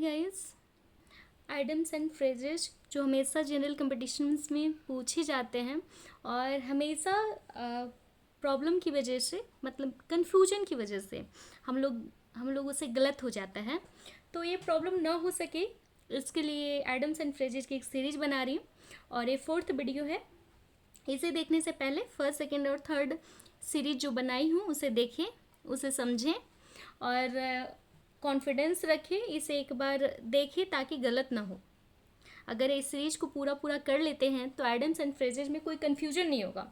Guys, items and phrases जो हमेशा general competitions में पूछे जाते हैं और हमेशा प्रॉब्लम की वजह से, मतलब कन्फ्यूजन की वजह से हम लोगों से गलत हो जाता है। तो ये प्रॉब्लम ना हो सके इसके लिए आइटम्स एंड फ्रेजेस की एक सीरीज बना रही हूँ और ये 4th वीडियो है। इसे देखने से पहले फर्स्ट, सेकेंड और थर्ड सीरीज जो बनाई हूँ उसे देखें, उसे समझें और कॉन्फिडेंस रखें, इसे एक बार देखें ताकि गलत ना हो। अगर इस सीरीज को पूरा कर लेते हैं तो आइटम्स एंड फ्रेजेस में कोई कन्फ्यूजन नहीं होगा।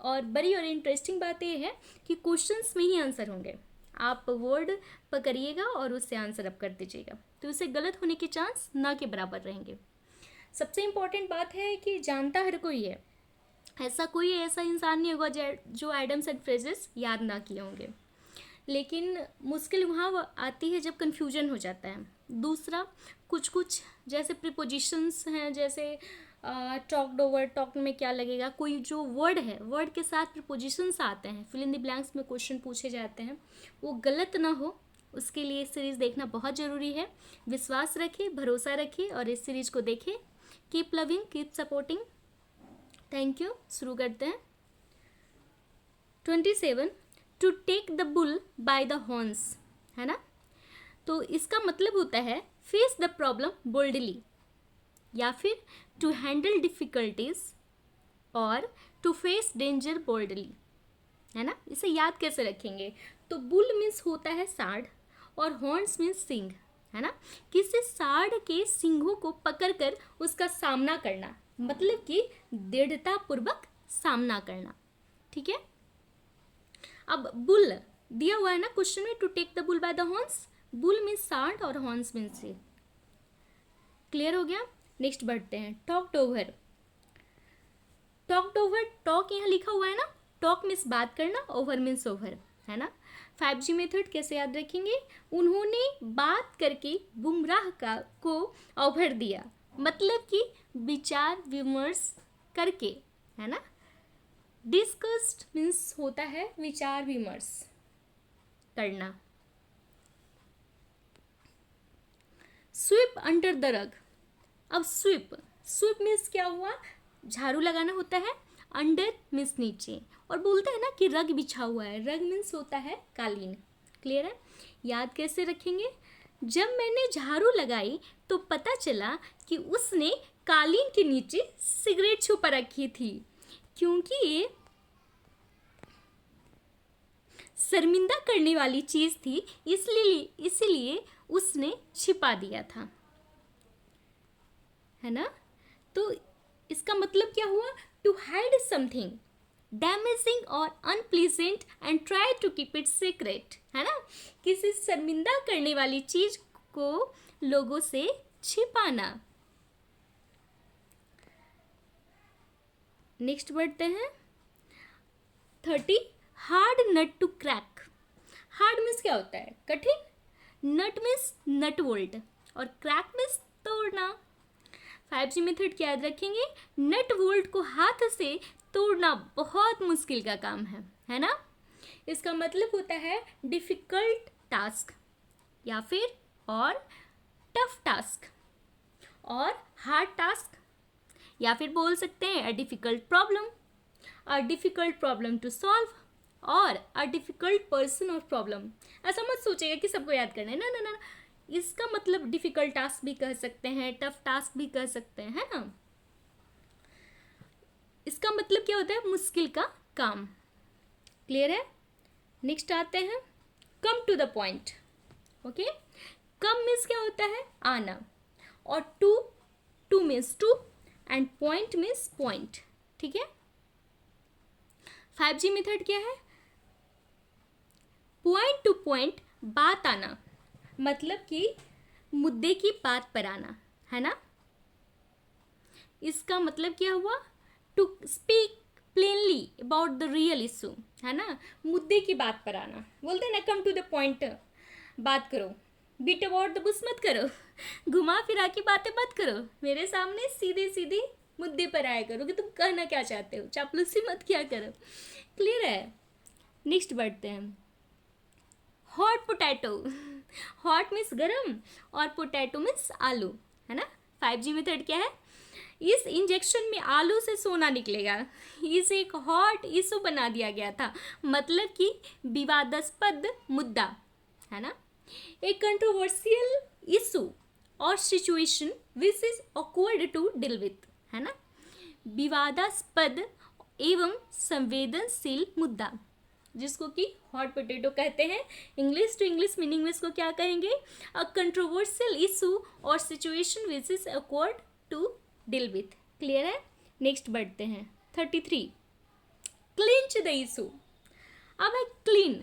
और बड़ी और इंटरेस्टिंग बात यह है कि क्वेश्चंस में ही आंसर होंगे। आप वर्ड पकड़िएगा और उससे आंसर अप कर दीजिएगा, तो उससे गलत होने के चांस ना के बराबर रहेंगे। सबसे इम्पॉर्टेंट बात है कि जानता हर कोई है, ऐसा इंसान नहीं होगा जो आइटम्स एंड फ्रेजेस याद ना किए होंगे। लेकिन मुश्किल वहाँ आती है जब कन्फ्यूजन हो जाता है। दूसरा, कुछ जैसे प्रीपोजिशंस हैं, जैसे टॉक्ड ओवर, टॉक्ड में क्या लगेगा, कोई जो वर्ड है, वर्ड के साथ प्रीपोजिशंस आते हैं, फिल इन द ब्लैंक्स में क्वेश्चन पूछे जाते हैं, वो गलत ना हो उसके लिए सीरीज़ देखना बहुत ज़रूरी है। विश्वास रखिए, भरोसा रखिए और इस सीरीज़ को देखें। Keep loving, keep supporting. Thank you. शुरू करते हैं। 27, to take the bull by the horns, है ना। तो इसका मतलब होता है फेस द प्रॉब्लम बोल्डली, या फिर टू हैंडल डिफिकल्टीज और टू फेस डेंजर बोल्डली, है ना। इसे याद कैसे रखेंगे? तो बुल मीन्स होता है सांड और हॉर्न्स मीन्स सिंग, है ना। किसी सांड के सिंगों को पकड़कर उसका सामना करना, मतलब कि दृढ़ता पूर्वक सामना करना, ठीक है। अब बुल दिया हुआ है ना क्वेश्चन में, to take the bull by the horns. Bull means सांड और हॉर्न्स मीन्स सिंग। क्लियर हो गया। नेक्स्ट बढ़ते हैं। Talked over. Talked over, talk यहाँ लिखा हुआ है ना, टॉक मीन्स बात करना, ओवर मीन्स ओवर, है ना। 5G मेथड कैसे याद रखेंगे? उन्होंने बात करके गुमराह को ओवर दिया, मतलब कि विचार विमर्श करके, है ना। डिस्कस्ड मीन्स होता है विचार विमर्श करना। SVEEP under the rug. अब स्वीप मीन्स क्या हुआ? झाड़ू लगाना होता है। अंडर मीन्स नीचे, और बोलते हैं ना कि रग बिछा हुआ है, रग मीन्स होता है कालीन। क्लियर है। याद कैसे रखेंगे? जब मैंने झाड़ू लगाई तो पता चला कि उसने कालीन के नीचे सिगरेट छुपा रखी थी, क्योंकि ये शर्मिंदा करने वाली चीज थी, इसलिए उसने छिपा दिया था, है ना। तो इसका मतलब क्या हुआ? टू हाइड समथिंग डैमेजिंग और unpleasant and try to keep it secret, है ना। किसी शर्मिंदा करने वाली चीज को लोगों से छिपाना। नेक्स्ट बढ़ते हैं। 30, hard nut to crack. Hard means क्या होता है? कठिन। नट मीन्स नट वोल्ट और क्रैक मीन्स तोड़ना। 5G मेथड क्या याद रखेंगे? नट वोल्ट को हाथ से तोड़ना बहुत मुश्किल का काम है ना। इसका मतलब होता है डिफिकल्ट टास्क, या फिर और टफ टास्क और हार्ड टास्क, या फिर बोल सकते हैं a difficult problem to solve और अ डिफिकल्ट पर्सन और प्रॉब्लम। ऐसा मत सोचिएगा कि सबको याद करना है, ना ना ना। इसका मतलब डिफिकल्ट टास्क भी कह सकते हैं, टफ टास्क भी कह सकते हैं, है ना। इसका मतलब क्या होता है? मुश्किल का काम। क्लियर है। नेक्स्ट आते हैं। Come to the point. Okay. Come means क्या होता है? आना, और to means to and point means point, ठीक है। 5G मेथड क्या है? पॉइंट टू पॉइंट बात आना, मतलब कि मुद्दे की बात पर आना, है ना। इसका मतलब क्या हुआ? To speak plainly about the real issue, है ना। मुद्दे की बात पर आना, बोलते हैं ना कम टू द पॉइंट बात करो, बीट अबाउट द बुश मत करो, घुमा फिरा की बातें मत करो, मेरे सामने सीधे सीधे मुद्दे पर आया करो कि तुम कहना क्या चाहते हो, चापलूसी मत किया करो। क्लियर है। नेक्स्ट बढ़ते हैं। Hot potato. हॉट मीन्स गरम और पोटैटो मीन्स आलू, है ना। 5G मेथड क्या है, इस इंजेक्शन में आलू से सोना निकलेगा, इसे एक हॉट इशू बना दिया गया था, मतलब कि विवादास्पद मुद्दा, है ना। एक कंट्रोवर्शियल इशू और situation which is awkward to deal with, है ना। विवादास्पद एवं संवेदनशील मुद्दा, जिसको कि हॉट पोटैटो कहते हैं। इंग्लिश टू इंग्लिश मीनिंग में इसको क्या कहेंगे, अ कंट्रोवर्शियल इशू और situation which is awkward to deal with. Clear है। नेक्स्ट बढ़ते हैं 33, क्लिंच द इशू। अब है clean,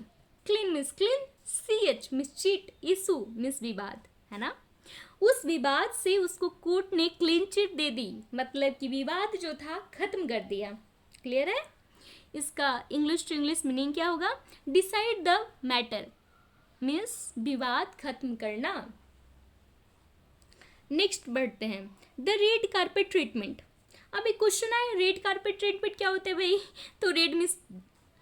clean means clean, CH means cheat, issue means विवाद, है ना। उस विवाद से उसको कोर्ट ने क्लीन चिट दे दी, मतलब कि विवाद जो था खत्म कर दिया। क्लियर है। इसका इंग्लिश टू इंग्लिश मीनिंग क्या होगा, डिसाइड द मैटर मीन्स विवाद खत्म करना। नेक्स्ट बढ़ते हैं द रेड कारपेट ट्रीटमेंट। अब एक क्वेश्चन आया, रेड कारपेट ट्रीटमेंट क्या होता है भाई, तो रेड मीन्स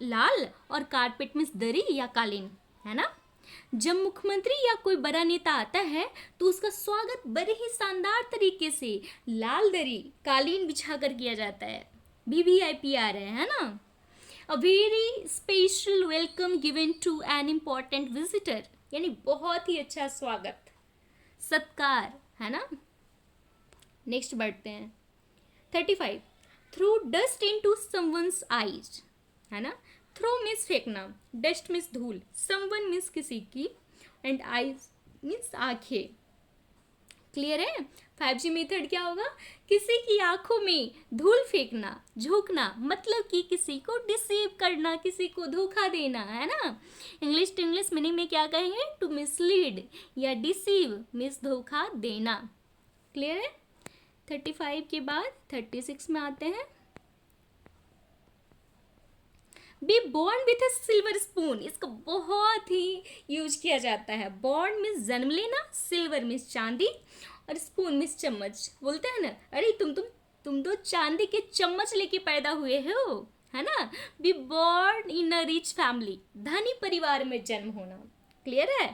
लाल और कारपेट मीन्स दरी या कालीन, है ना। जब मुख्यमंत्री या कोई बड़ा नेता आता है तो उसका स्वागत बड़े ही शानदार तरीके से लाल दरी कालीन बिछाकर किया जाता है। VVIP आ रहे हैं, है ना। A very special welcome given to an important visitor, यानी बहुत ही अच्छा स्वागत, सत्कार, है ना। नेक्स्ट बढ़ते हैं 35, throw dust in to someone's eyes, है ना। थ्रो मीन्स फेंकना, डस्ट मीन्स धूल, समवन मीन्स किसी की, एंड आईज मीन्स आंखें। क्लियर है। 5G मेथड क्या होगा, किसी की आंखों में धूल फेंकना, झोंकना, मतलब कि किसी को डिसीव करना, किसी को धोखा देना, है ना। इंग्लिश टू इंग्लिश मीनिंग में क्या कहेंगे, टू मिसलीड या डिसीव मीन्स धोखा देना। क्लियर है। 35 के बाद 36 में आते हैं, be born with A silver spoon. इसका बहुत ही यूज किया जाता है। बॉर्न मीन्स जन्म लेना, सिल्वर मीन्स चांदी और स्पून मीन्स चम्मच। बोलते हैं ना, अरे तुम तो चांदी के चम्मच लेके पैदा हुए हो, है ना। Be born in a rich family, धनी परिवार में जन्म होना। क्लियर है।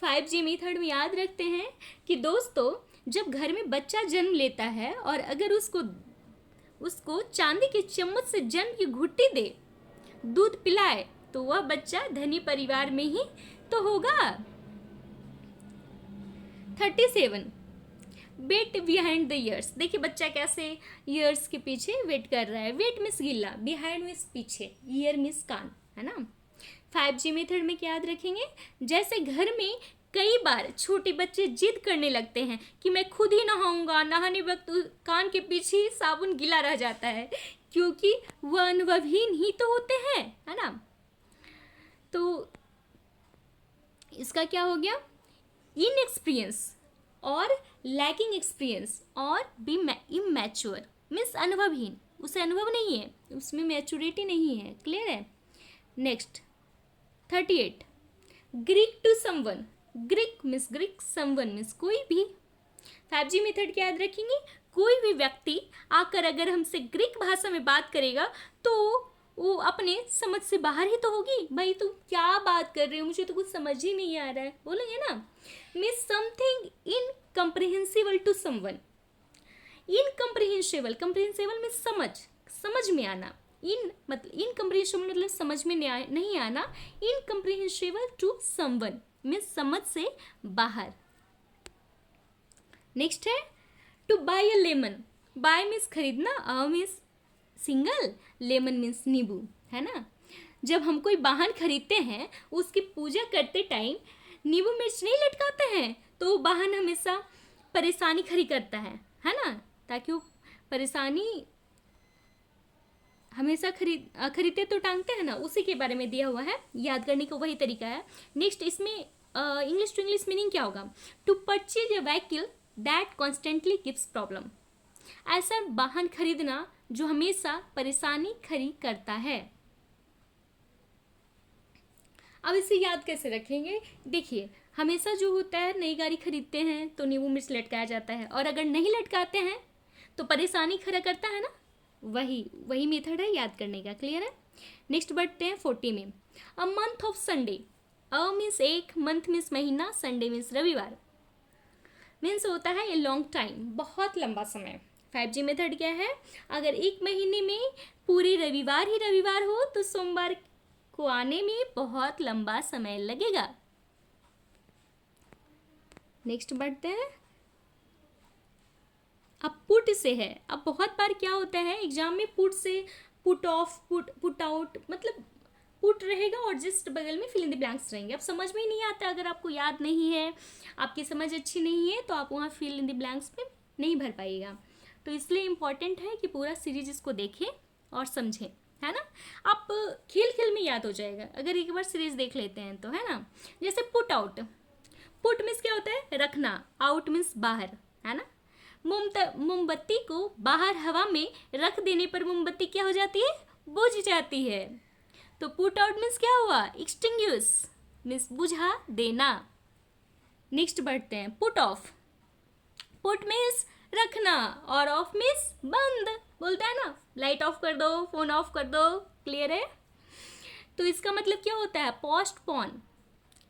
5G मेथड में याद रखते हैं कि दोस्तों, जब घर में बच्चा जन्म लेता है और अगर उसको चांदी के चम्मच से जन्म की घुट्टी दे, दूध पिलाए, तो वह बच्चा धनी परिवार में ही तो होगा। 37, वेट बिहाइंड द ईयर्स। देखिए बच्चा कैसे ईयर्स के पीछे वेट कर रहा है। वेट मीन्स गिल्ला, बिहाइंड मीन्स पीछे, ईयर मीन्स कान, है ना। 5G मेथड में क्या याद रखेंगे, जैसे घर में कई बार छोटे बच्चे जिद करने लगते हैं कि मैं खुद ही नहाऊंगा, नहाने वक्त कान के पीछे ही साबुन गीला रह जाता है, क्योंकि वह अनुभवहीन ही तो होते हैं, है ना। तो इसका क्या हो गया, इनएक्सपीरियंस और लैकिंग एक्सपीरियंस और बी इमैच्योर मीन्स अनुभवहीन, उसे अनुभव नहीं है, उसमें मैच्योरिटी नहीं है। क्लियर है। Next 38, Greek to someone. Greek means Greek, someone means कोई भी। 5G मेथड क्या याद रखेंगे, कोई भी व्यक्ति आकर अगर हमसे ग्रीक भाषा में बात करेगा तो वो अपने समझ से बाहर ही तो होगी, भाई तुम क्या बात कर रहे हो, मुझे तो कुछ समझ ही नहीं आ रहा है, बोलेंगे ना। Means something incomprehensible to someone. Incomprehensible, comprehensible means समझ में आना, इनकम्प्रिहेंसिबल मतलब समझ में नहीं आना, इनकम्प्रिहेंसिबल टू समवन मीन्स समझ से बाहर। नेक्स्ट है to buy a lemon. Buy means खरीदना, a means single, lemon means नींबू, है ना। जब हम कोई वाहन खरीदते हैं, उसकी पूजा करते टाइम नींबू मिर्च नहीं लटकाते हैं, तो वाहन हमेशा परेशानी खड़ी करता है ना, ताकि वो परेशानी हमेशा खरीदते तो टांगते हैं ना, उसी के बारे में दिया हुआ है, याद करने का वही तरीका है। नेक्स्ट इसमें इंग्लिश टू इंग्लिश मीनिंग क्या होगा, to purchase a vehicle that constantly gives problem. ऐसा वाहन खरीदना जो हमेशा परेशानी खड़ी करता है। अब इसे याद कैसे रखेंगे, देखिए हमेशा जो होता है, नई गाड़ी खरीदते हैं तो नींबू मिर्च लटकाया जाता है, और अगर नहीं लटकाते हैं तो परेशानी खड़ा करता है ना, वही मेथड है याद करने का। क्लियर है। नेक्स्ट बढ़ते हैं 40 में, a month of Sunday. Means एक, मंथ मीन्स महीना, संडे मीन्स रविवार। मीन्स होता है ए लॉन्ग टाइम, बहुत लंबा समय। 5G मेथड क्या है? अगर एक महीने में पूरे रविवार ही रविवार हो तो सोमवार को आने में बहुत लंबा समय लगेगा। नेक्स्ट बढ़ते हैं। अब पुट से है। अब बहुत बार क्या होता है एग्जाम में, पुट से पुट ऑफ, पुट आउट, मतलब पुट रहेगा और जस्ट बगल में फिल इन द ब्लैंक्स रहेंगे। अब समझ में ही नहीं आता, अगर आपको याद नहीं है, आपकी समझ अच्छी नहीं है, तो आप वहाँ फिल इन द ब्लैंक्स में नहीं भर पाइएगा। तो इसलिए इम्पॉर्टेंट है कि पूरा सीरीज इसको देखें और समझें, है ना। आप खेल खेल में याद हो जाएगा अगर एक बार सीरीज देख लेते हैं तो, है ना। जैसे पुट आउट, पुट मीन्स क्या होता है? रखना, आउट मीन्स बाहर, है ना। मोमबत्ती को बाहर हवा में रख देने पर मोमबत्ती क्या हो जाती है? बुझ जाती है। तो पुट आउट मीन्स क्या हुआ? एक्सटिंग्विश मीन्स बुझा देना। नेक्स्ट बढ़ते हैं। पुट ऑफ, पुट मीन्स रखना और ऑफ मीन्स बंद, बोलता है ना, लाइट ऑफ कर दो, फोन ऑफ कर दो, क्लियर है। तो इसका मतलब क्या होता है? पोस्टपोन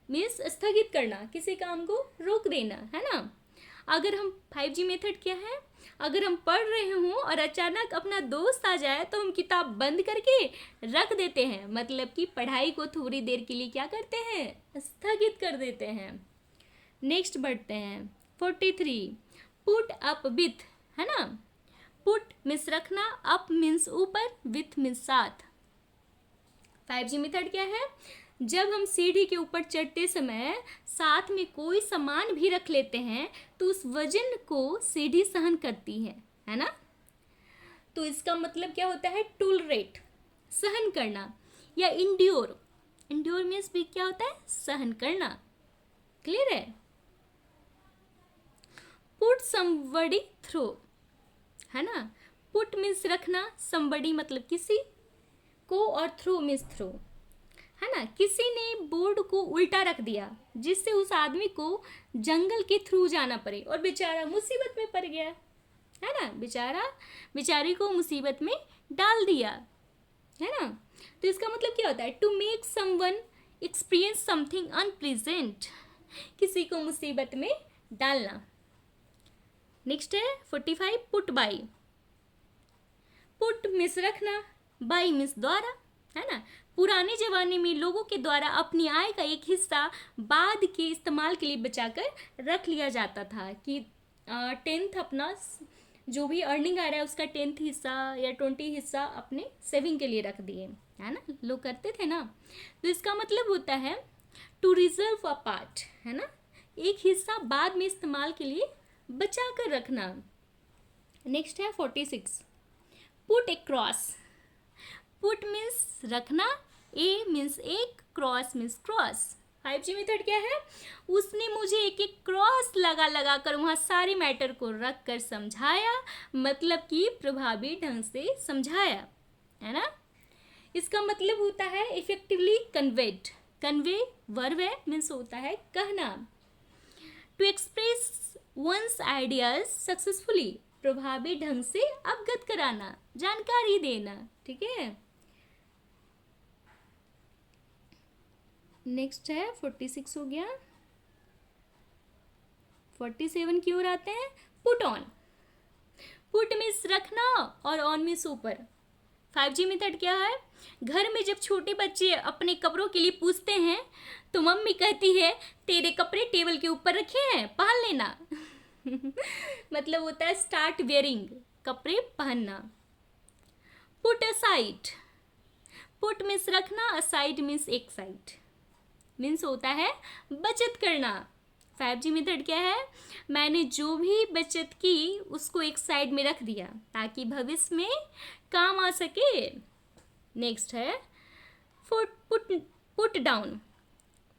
मीन्स स्थगित करना, किसी काम को रोक देना, है ना। अगर हम 5G मेथड क्या है? अगर हम पढ़ रहे हों और अचानक अपना दोस्त आ जाए तो हम किताब बंद करके रख देते हैं, मतलब कि पढ़ाई को थोड़ी देर के लिए क्या करते हैं? स्थगित कर देते हैं। नेक्स्ट बढ़ते हैं। 43, पुट अप विथ, है ना। पुट मीन्स रखना, अप मीन्स ऊपर, विथ मीन्स साथ। 5G मेथड क्या है? जब हम सीढ़ी के ऊपर चढ़ते समय साथ में कोई सामान भी रख लेते हैं तो उस वजन को सीढ़ी सहन करती है ना। तो इसका मतलब क्या होता है? टॉलरेट, सहन करना, या इंड्योर, इंड्योर मीन्स भी क्या होता है? सहन करना, क्लियर है। पुट समबडी थ्रू, है ना। पुट मीन्स रखना, समबडी मतलब किसी को, और थ्रू मीन्स थ्रू, है ना। किसी ने बोर्ड को उल्टा रख दिया जिससे उस आदमी को जंगल के थ्रू जाना पड़े और बेचारा मुसीबत में पड़ गया, है ना। बेचारी को मुसीबत में डाल दिया, है ना। तो इसका मतलब क्या होता है? To make someone experience something unpleasant, किसी को मुसीबत में डालना। नेक्स्ट है 45, पुट बाई। पुट मीन्स रखना, बाई मीन्स द्वारा, है ना। पुराने ज़माने में लोगों के द्वारा अपनी आय का एक हिस्सा बाद के इस्तेमाल के लिए बचाकर रख लिया जाता था, कि 10th अपना जो भी अर्निंग आ रहा है उसका 10th हिस्सा या 20 हिस्सा अपने सेविंग के लिए रख दिए, है ना। लोग करते थे ना। तो इसका मतलब होता है टू रिजर्व अ पार्ट, है ना, एक हिस्सा बाद में इस्तेमाल के लिए बचा कर रखना। नेक्स्ट है 46, पुट ए क्रॉस। पुट मीन्स रखना, ए मीन्स एक, cross means cross. 5G method क्या है? उसने मुझे एक एक क्रॉस लगा लगा कर वहाँ सारे मैटर को रख कर समझाया, मतलब कि प्रभावी ढंग से समझाया, है ना। इसका मतलब होता है इफेक्टिवली कन्वेड, कन्वे वर्ब है, मीन्स होता है कहना। To express one's ideas successfully, प्रभावी ढंग से अवगत कराना, जानकारी देना, ठीक है। नेक्स्ट है 46 हो गया। 47 की ओर आते हैं। पुट ऑन, पुट मीन्स रखना और ऑन मीन्स ऊपर। 5G मेथड क्या है? घर में जब छोटे बच्चे अपने कपड़ों के लिए पूछते हैं तो मम्मी कहती है तेरे कपड़े टेबल के ऊपर रखे हैं, पहन लेना। मतलब होता है स्टार्ट वेयरिंग, कपड़े पहनना। पुट असाइड, पुट मीन्स रखना, असाइड मीन्स एक साइड, मीन्स होता है बचत करना। 5G मेथड क्या है? मैंने जो भी बचत की उसको एक साइड में रख दिया ताकि भविष्य में काम आ सके। नेक्स्ट है पुट डाउन,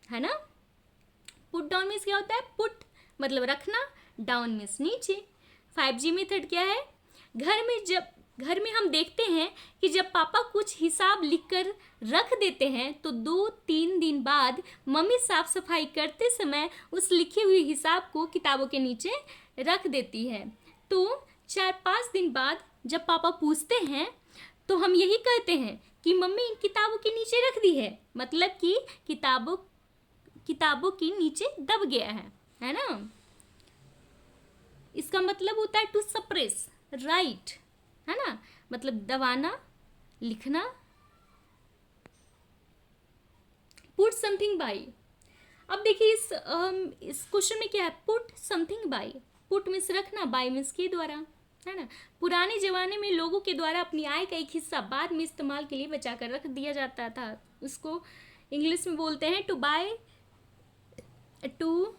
है ना। पुट डाउन मीन्स क्या होता है? पुट मतलब रखना, डाउन मीन्स नीचे। 5G मेथड क्या है? घर में हम देखते हैं कि जब पापा कुछ हिसाब लिखकर रख देते हैं तो 2-3 दिन बाद मम्मी साफ सफाई करते समय उस लिखे हुए हिसाब को किताबों के नीचे रख देती है। तो 4-5 दिन बाद जब पापा पूछते हैं तो हम यही कहते हैं कि मम्मी इन किताबों के नीचे रख दी है, मतलब कि किताबों किताबों के नीचे दब गया है ना। इसका मतलब होता है टू सप्रेस, राइट, है ना, मतलब दबाना, लिखना। Put something by. अब देखिए इस क्वेश्चन में क्या है, put something by. Put means रखना, बाई मीन्स के द्वारा, है ना। पुराने जमाने में लोगों के द्वारा अपनी आय का एक हिस्सा बाद में इस्तेमाल के लिए बचा कर रख दिया जाता था। उसको इंग्लिश में बोलते हैं टू बाय, टू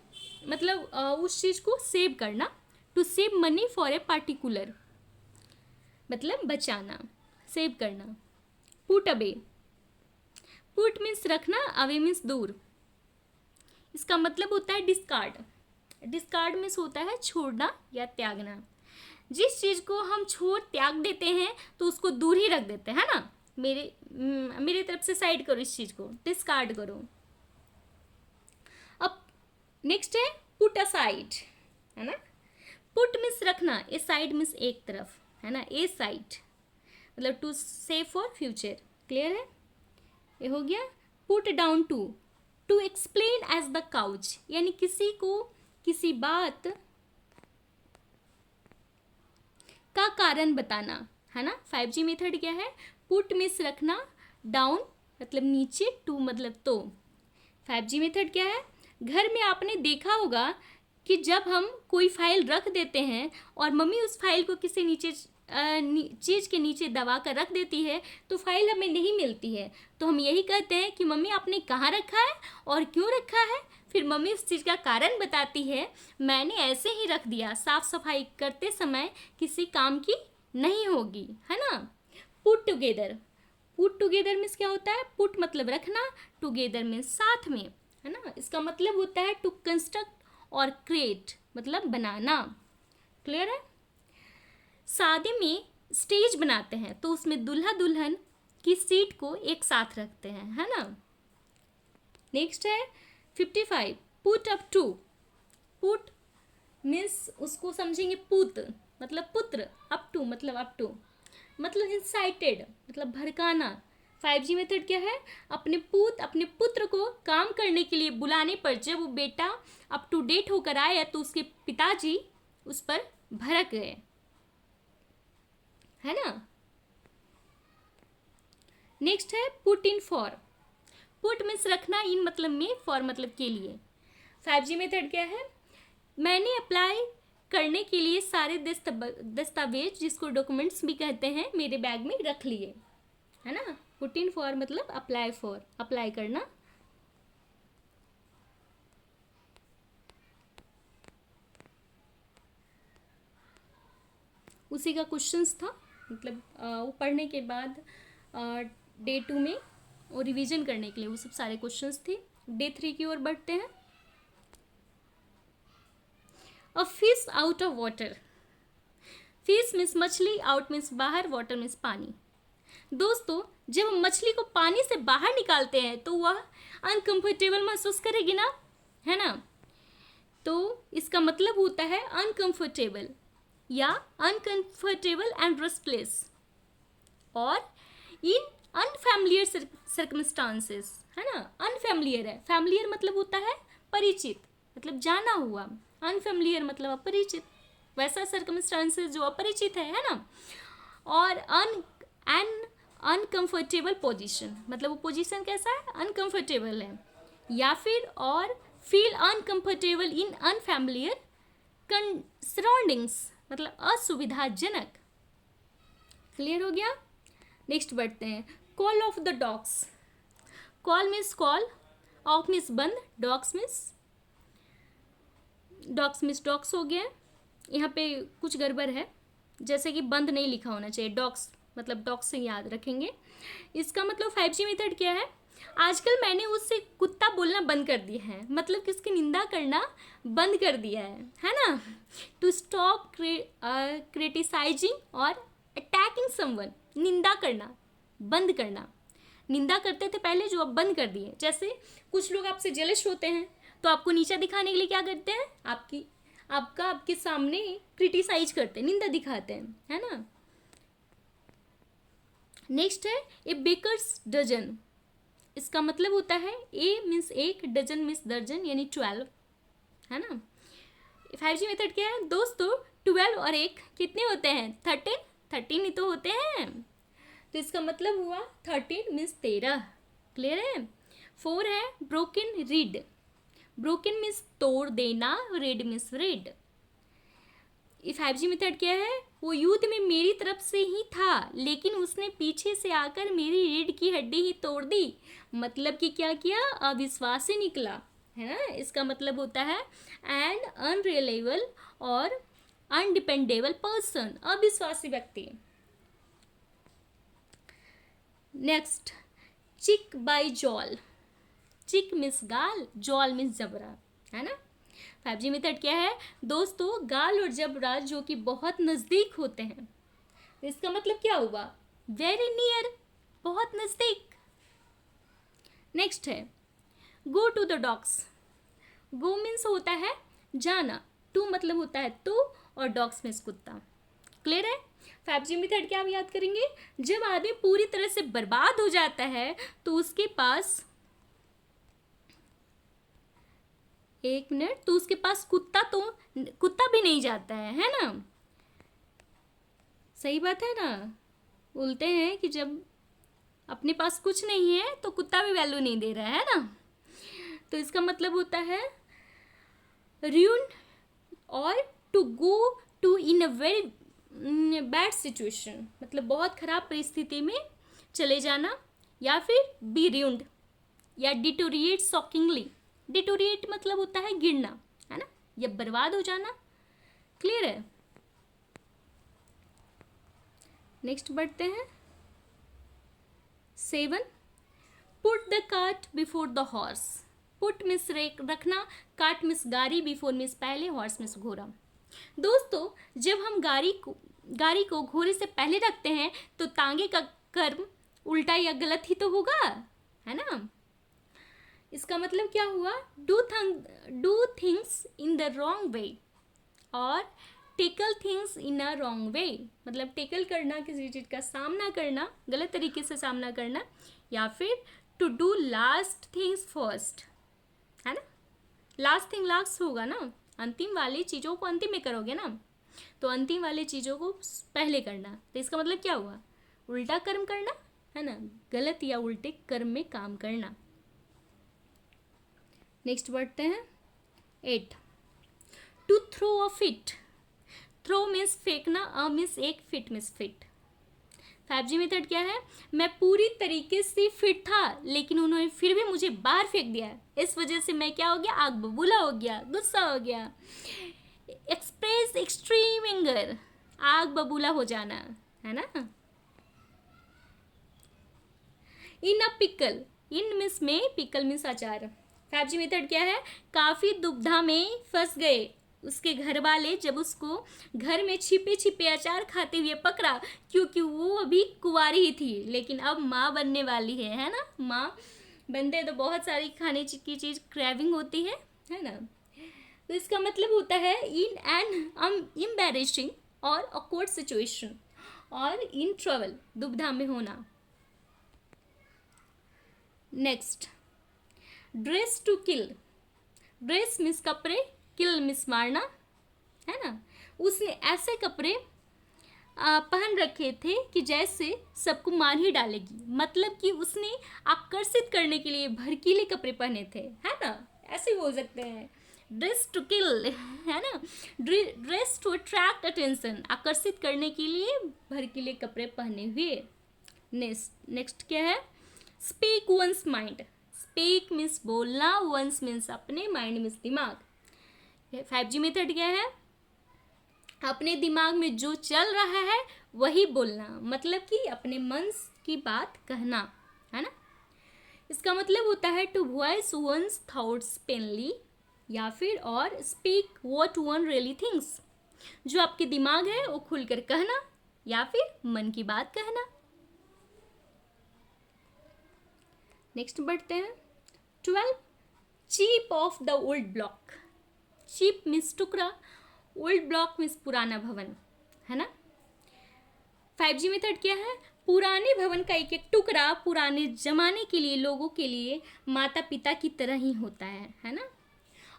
मतलब उस चीज़ को सेव करना, to save money for a particular, मतलब बचाना, सेव करना। Put away. पुट मीन्स रखना, अवे मीन्स दूर। इसका मतलब होता है डिस्कार्ड। डिस्कार्ड मीन्स होता है छोड़ना या त्यागना। जिस चीज़ को हम छोड़ त्याग देते हैं तो उसको दूर ही रख देते हैं, है ना। मेरे तरफ से साइड करो, इस चीज़ को डिस्कार्ड करो। अब नेक्स्ट है पुट असाइड, है ना। पुट मीन्स रखना, ए साइड मीन्स एक तरफ, है ना, ए साइड मतलब to save for future. Clear है, ये हो गया। Put down to explain as the couch, यानी किसी को किसी बात का कारण बताना, है ना। 5G मेथड क्या है, पुट मीन्स रखना, डाउन मतलब नीचे, टू मतलब तो। 5G मेथड क्या है, घर में आपने देखा होगा कि जब हम कोई फाइल रख देते हैं और मम्मी उस फाइल को किसी नीचे चीज़ के नीचे दबा कर रख देती है तो फाइल हमें नहीं मिलती है, तो हम यही कहते हैं कि मम्मी आपने कहाँ रखा है और क्यों रखा है। फिर मम्मी उस चीज़ का कारण बताती है, मैंने ऐसे ही रख दिया, साफ सफाई करते समय किसी काम की नहीं होगी, है ना। Put together. Put together means क्या होता है, पुट मतलब रखना, टुगेदर मीन्स साथ में, है ना। इसका मतलब होता है टू कंस्ट्रक्ट और क्रिएट मतलब बनाना। क्लियर है। शादी में स्टेज बनाते हैं तो उसमें दूल्हा दुल्हन की सीट को एक साथ रखते हैं, है ना। नेक्स्ट है 55 put up to. Put means उसको समझेंगे पुत मतलब पुत्र, अप टू मतलब इंसाइटेड मतलब भड़काना। 5G मेथड क्या है, अपने पुत्र को काम करने के लिए बुलाने पर जब वो बेटा अप टू डेट होकर आया तो उसके पिताजी उस पर भड़क गए, है ना। नेक्स्ट है put in for. Put means रखना, इन मतलब में, फॉर मतलब के लिए। 5G मेथड क्या है, मैंने अप्लाई करने के लिए सारे दस्तावेज जिसको डॉक्यूमेंट्स भी कहते हैं मेरे बैग में रख लिए, है ना। पुट इन फॉर मतलब अप्लाई फॉर, अप्लाई करना। उसी का क्वेश्चंस था, मतलब वो पढ़ने के बाद डे 2 में और रिवीजन करने के लिए वो सब सारे क्वेश्चंस थे। डे 3 की ओर बढ़ते हैं। A fish out of water. Fish means मछली, आउट मीन्स बाहर, वाटर मीन्स पानी। दोस्तों जब हम मछली को पानी से बाहर निकालते हैं तो वह अनकंफर्टेबल महसूस करेगी ना, है ना। तो इसका मतलब होता है अनकंफर्टेबल या अनकंफर्टेबल एंड रेस्टलेस और इन अनफैमिलियर सर्कमस्टांसेस, है ना। अनफैमिलियर है, फैमिलियर मतलब होता है परिचित, मतलब जाना हुआ, अनफैमिलियर मतलब अपरिचित, वैसा सर्कमस्टांसेस जो अपरिचित है ना। और अनकंफर्टेबल पोजीशन मतलब वो पोजीशन कैसा है, अनकंफर्टेबल है, या फिर और feel uncomfortable in unfamiliar surroundings मतलब असुविधाजनक। क्लियर हो गया। नेक्स्ट बढ़ते हैं। Call of the dogs. Call means call, of means बंद, डॉग्स मीन्स डॉग्स हो गया। यहाँ पे कुछ गड़बड़ है, जैसे कि बंद नहीं लिखा होना चाहिए, डॉग्स मतलब डॉग्स से याद रखेंगे। इसका मतलब 5G मेथड क्या है, आजकल मैंने उससे कुत्ता बोलना बंद कर दिया है, मतलब कि उसकी निंदा करना बंद कर दिया है ना। टू स्टॉप क्रिटिसाइजिंग और अटैकिंग समवन, निंदा करना बंद करना। निंदा करते थे पहले जो अब बंद कर दिए। जैसे कुछ लोग आपसे जेलस होते हैं तो आपको नीचा दिखाने के लिए क्या करते हैं, आपके सामने क्रिटिसाइज करते हैं, निंदा दिखाते हैं, है ना। नेक्स्ट है ए बेकर्स डजन। इसका मतलब होता है ए मीन्स एक, डजन मीन्स दर्जन, यानी 12, है ना। 5G मेथड क्या है दोस्तों, 12 और एक कितने होते हैं, 13 ही तो होते हैं। तो इसका मतलब हुआ 13 मीन्स 13। क्लियर है। 4 है ब्रोकन रीड। ब्रोकन मीन्स तोड़ देना, read means read. 5G method क्या है, वो युद्ध में मेरी तरफ से ही था लेकिन उसने पीछे से आकर मेरी रीढ़ की हड्डी ही तोड़ दी। मतलब कि क्या किया, अविश्वासी निकला, है ना। इसका मतलब होता है एन अनरिलायबल और अनडिपेंडेबल पर्सन, अविश्वासी व्यक्ति। नेक्स्ट, चिक बाय जॉल। चिक मिस गाल, जॉल मिस जबरा, है ना। 5G मेथड क्या है दोस्तों, गाल और जबरा जो कि बहुत नज़दीक होते हैं। तो इसका मतलब क्या हुआ, वेरी नियर, बहुत नज़दीक। नेक्स्ट है go to the dogs. Go means होता है जाना, टू मतलब होता है तो, और डॉग्स मीन्स कुत्ता। क्लियर है। 5G मेथड क्या आप याद करेंगे, जब आदमी पूरी तरह से बर्बाद हो जाता है तो उसके पास, एक मिनट, तो उसके पास कुत्ता भी नहीं जाता है ना। सही बात है ना। बोलते हैं कि जब अपने पास कुछ नहीं है तो कुत्ता भी वैल्यू नहीं दे रहा है ना। तो इसका मतलब होता है ruin और to go to in a very bad situation, मतलब बहुत खराब परिस्थिति में चले जाना, या फिर बी ruined या डिटोरिएट शॉकिंगली। डिटोरिएट मतलब होता है गिरना, है ना, या बर्बाद हो जाना। क्लियर है। नेक्स्ट बढ़ते हैं 7, put the cart before the horse. Put miss रखना, कार्ट मिस गाड़ी, बिफोर मिस पहले, हॉर्स मिस घोड़ा। दोस्तों जब हम गाड़ी को घोड़े से पहले रखते हैं तो तांगे का कर्म उल्टा या गलत ही तो होगा, है ना। इसका मतलब क्या हुआ, do things in the wrong way और tackle things in a wrong way. मतलब टेकल करना, किसी चीज़ का सामना करना, गलत तरीके से सामना करना, या फिर to do last things first, है ना। लास्ट थिंग लास्ट होगा ना, अंतिम वाली चीज़ों को अंतिम में करोगे ना, तो अंतिम वाली चीज़ों को पहले करना। तो इसका मतलब क्या हुआ, उल्टा कर्म करना, है ना, गलत या उल्टे कर्म में काम करना। नेक्स्ट बढ़ते हैं 8, to throw a fit. Throw means फेंकना, अ मीन्स एक, fit means fit. 5G method क्या है, मैं पूरी तरीके से फिट था लेकिन उन्होंने फिर भी मुझे बाहर फेंक दिया, इस वजह से मैं क्या हो गया, आग बबूला हो गया, गुस्सा हो गया। एक्सप्रेस एक्सट्रीम एंगर, आग बबूला हो जाना, है ना। इन अ पिकल, इन मिस में, पिकल मिस अचार। 5G मेथड क्या है, काफ़ी दुविधा में फंस गए उसके घर वाले जब उसको घर में छिपे छिपे अचार खाते हुए पकड़ा, क्योंकि वो अभी कुंवारी ही थी लेकिन अब माँ बनने वाली है ना। माँ बनते तो बहुत सारी खाने की चीज़ क्रेविंग होती है ना। तो इसका मतलब होता है इन एन एम्बैरेसिंग और ऑकवर्ड सिचुएशन, और इन ट्रबल, दुविधा में होना। Next, dress to kill. Dress means कपड़े, किल मिस मारना, है ना। उसने ऐसे कपड़े पहन रखे थे कि जैसे सबको मार ही डालेगी, मतलब कि उसने आकर्षित करने के लिए भड़कीले कपड़े पहने थे, है ना, ऐसे बोल सकते हैं। ड्रेस टू किल, है ना, ड्रेस टू अट्रैक्ट अटेंशन, आकर्षित करने के लिए भड़कीले कपड़े पहने हुए। नेक्स्ट क्या है, speak once mind. Speak means बोलना, वंस मीन्स अपने, माइंड मीन्स दिमाग। 5G मेथड क्या है, अपने दिमाग में जो चल रहा है वही बोलना, मतलब कि अपने मन की बात कहना, है ना। इसका मतलब होता है टू वॉइस वंस थॉट्स पेनली, या फिर और speak what one really thinks, जो आपके दिमाग है वो खुलकर कहना, या फिर मन की बात कहना। नेक्स्ट बढ़ते हैं 12, chip off the old block. Chip means टुकड़ा, ओल्ड ब्लॉक मीन्स पुराना भवन, है ना। 5G मेथड क्या है? पुराने भवन का एक एक टुकड़ा पुराने जमाने के लिए लोगों के लिए माता पिता की तरह ही होता है ना?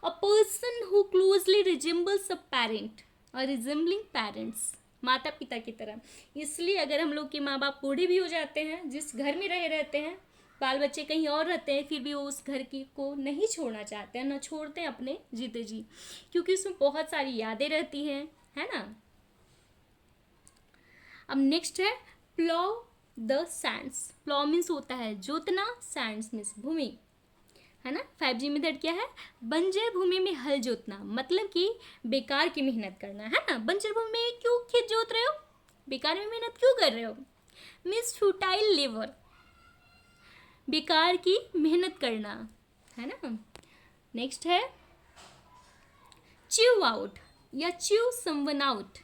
A person who closely resembles a parent और रिजेंबलिंग पेरेंट्स, माता पिता की तरह। इसलिए अगर हम लोग के माँ बाप बूढ़े भी हो जाते हैं, जिस घर में रहते हैं, बाल बच्चे कहीं और रहते हैं, फिर भी वो उस घर की को नहीं छोड़ना चाहते हैं, ना छोड़ते हैं अपने जीते जी, क्योंकि उसमें बहुत सारी यादें रहती हैं, है ना? अब नेक्स्ट है plough the Sands. Plough means होता है जोतना, सैंड्स मीन्स भूमि, है ना? 5G मेथड क्या है? बंजर भूमि में हल जोतना, मतलब कि बेकार की मेहनत करना, है ना? बंजर भूमि में क्यों खेत जोत रहे हो? बेकार में मेहनत क्यों कर रहे हो? मीन्स फ्यूटाइल लेबर, बेकार की मेहनत करना, है ना? नेक्स्ट है च्यू आउट या chew someone out.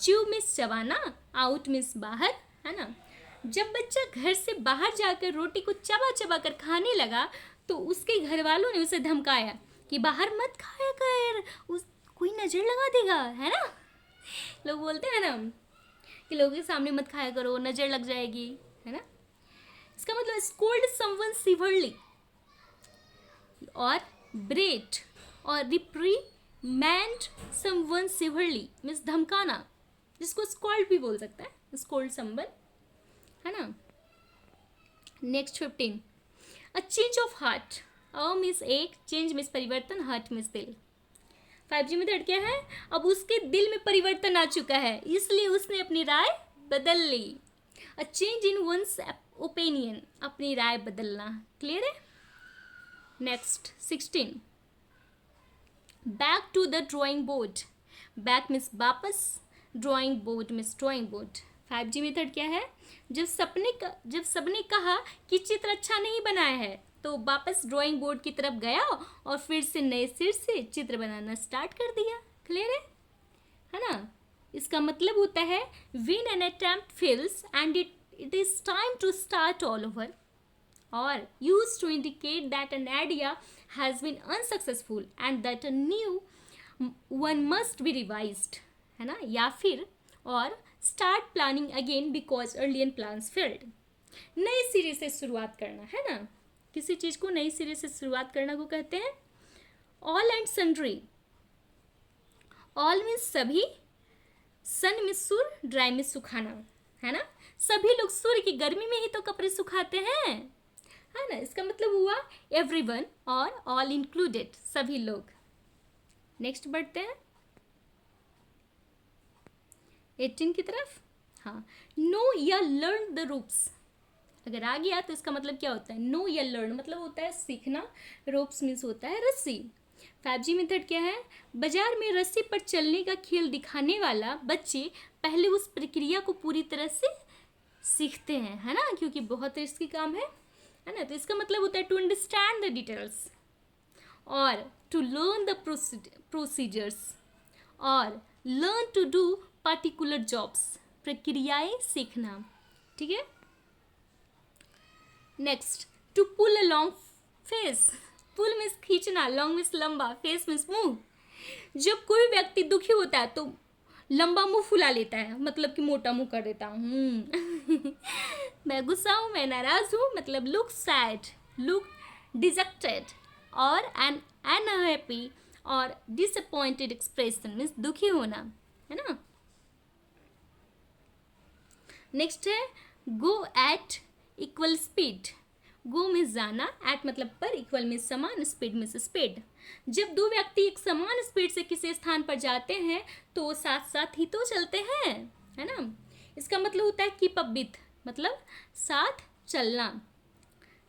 Chew means चबाना, आउट मीन्स बाहर, है ना? जब बच्चा घर से बाहर जाकर रोटी को चबा चबा कर खाने लगा तो उसके घर वालों ने उसे धमकाया कि बाहर मत खाया कर, उस कोई नज़र लगा देगा, है ना? लोग बोलते हैं ना कि लोगों के सामने मत खाया करो, नज़र लग जाएगी, है ना? इसका मतलब स्कोल्ड समवन सिवियरली और ब्रेट और रिप्रीमेंड समवन सिवियरली मीन्स धमकाना, जिसको स्कोल्ड भी बोल सकता है, स्कोल्ड समवन, है ना? Next 15 a change of heart. A means एक, चेंज मीन्स परिवर्तन, हार्ट मीन्स दिल। 5G मेथड क्या है? अब उसके दिल में परिवर्तन आ चुका है, इसलिए उसने अपनी राय बदल ली। A change in one's opinion, अपनी राय बदलना। क्लियर है? Next 16 back to the drawing board. Back means वापस, drawing board means drawing board. 5G method क्या है? जब सबने कहा कि चित्र अच्छा नहीं बनाया है तो वापस ड्राइंग बोर्ड की तरफ गया और फिर से नए सिर से चित्र बनाना स्टार्ट कर दिया। क्लियर है ना? इसका मतलब होता है when an attempt fails and it is time to start all over, or used to indicate that an idea has been unsuccessful and that a new one must be revised, है ना? या फिर और start planning again because earlier plans failed, नए सिरे से शुरुआत करना, है ना? किसी चीज़ को नए सिरे से शुरुआत करना को कहते हैं all and sundry. All means सभी, सन मीन्स सूर्य, ड्राई मीन्स सुखाना, है ना? सभी लोग सूर्य की गर्मी में ही तो कपड़े सुखाते हैं, है ना? इसका मतलब हुआ एवरीवन और ऑल इंक्लूडेड, सभी लोग। नेक्स्ट बढ़ते हैं 18 की तरफ। हाँ, नो या लर्न द रूप्स। अगर आ गया तो इसका मतलब क्या होता है? नो या लर्न मतलब होता है सीखना, रोप्स मीन्स होता है रस्सी। 5G मेथड क्या है? बाजार में रस्सी पर चलने का खेल दिखाने वाला बच्चे पहले उस प्रक्रिया को पूरी तरह से सीखते हैं, है ना? क्योंकि बहुत रिस्की काम है ना? तो इसका मतलब होता है टू अंडरस्टैंड द डिटेल्स और टू लर्न द प्रोसीजर्स और learn to do particular jobs, प्रक्रियाएं सीखना। ठीक है? Next to pull a long face. Pull means खींचना, लॉन्ग मीन्स लंबा, फेस मीन्स मुंह। जब कोई व्यक्ति दुखी होता है तो लंबा मुंह फुला लेता है, मतलब कि मोटा मुंह कर देता हूँ। मैं गुस्सा हूँ, मैं नाराज हूँ, मतलब लुक सैड, लुक डिजेक्टेड और एन अनहैप्पी और डिसअपॉइंटेड एक्सप्रेशन मीन्स दुखी होना, है ना? नेक्स्ट है go at equal speed. Go means जाना, एट मतलब पर, इक्वल मीन्स समान, स्पीड मीन्स स्पीड। जब दो व्यक्ति एक समान स्पीड से किसी स्थान पर जाते हैं तो वो साथ साथ ही तो चलते हैं, है ना? इसका मतलब होता है कीप अप विथ, मतलब साथ चलना।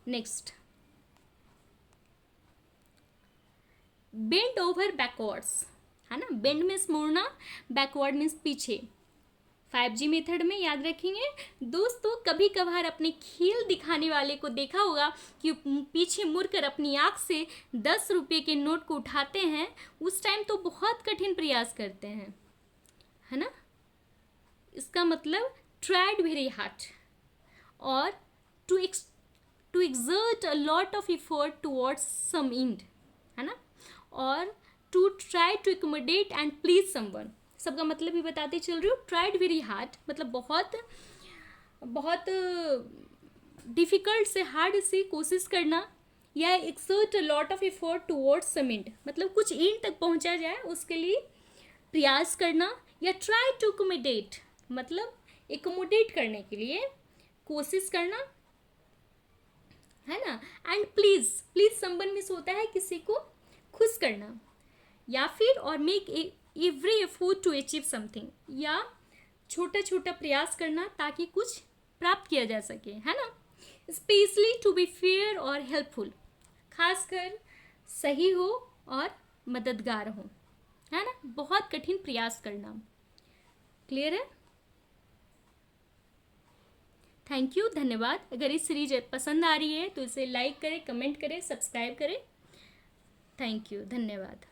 नेक्स्ट बेंड ओवर बैकवर्ड्स, है ना? बेंड मीन्स मुड़ना, बैकवर्ड मीन्स पीछे। 5G मेथड में याद रखेंगे दोस्तों, कभी कभार अपने खेल दिखाने वाले को देखा होगा कि पीछे मुड़कर अपनी आँख से 10 रुपये के नोट को उठाते हैं। उस टाइम तो बहुत कठिन प्रयास करते हैं, है ना? इसका मतलब ट्राइड वेरी हार्ड और to exert a lot of effort towards some end, है ना? और to try to accommodate and please someone, सबका मतलब भी बताते चल रही हूँ। ट्राइड वेरी हार्ड मतलब बहुत बहुत डिफ़िकल्ट से हार्ड से कोशिश करना, या exert a lot of effort towards summit मतलब कुछ एंड तक पहुंचा जाए उसके लिए प्रयास करना, या ट्राई टू अकोमोडेट मतलब एकोमोडेट करने के लिए कोशिश करना, है ना। And please please someone means होता है किसी को खुश करना, या फिर और make every effort to achieve something, या छोटा छोटा प्रयास करना ताकि कुछ प्राप्त किया जा सके, है ना। स्पेशली टू बी फेयर और हेल्पफुल खासकर सही हो और मददगार हो, है ना। बहुत कठिन प्रयास करना। क्लियर है? थैंक यू, धन्यवाद। अगर इस सीरीज पसंद आ रही है तो इसे लाइक करें, कमेंट करें, सब्सक्राइब करें। थैंक यू, धन्यवाद।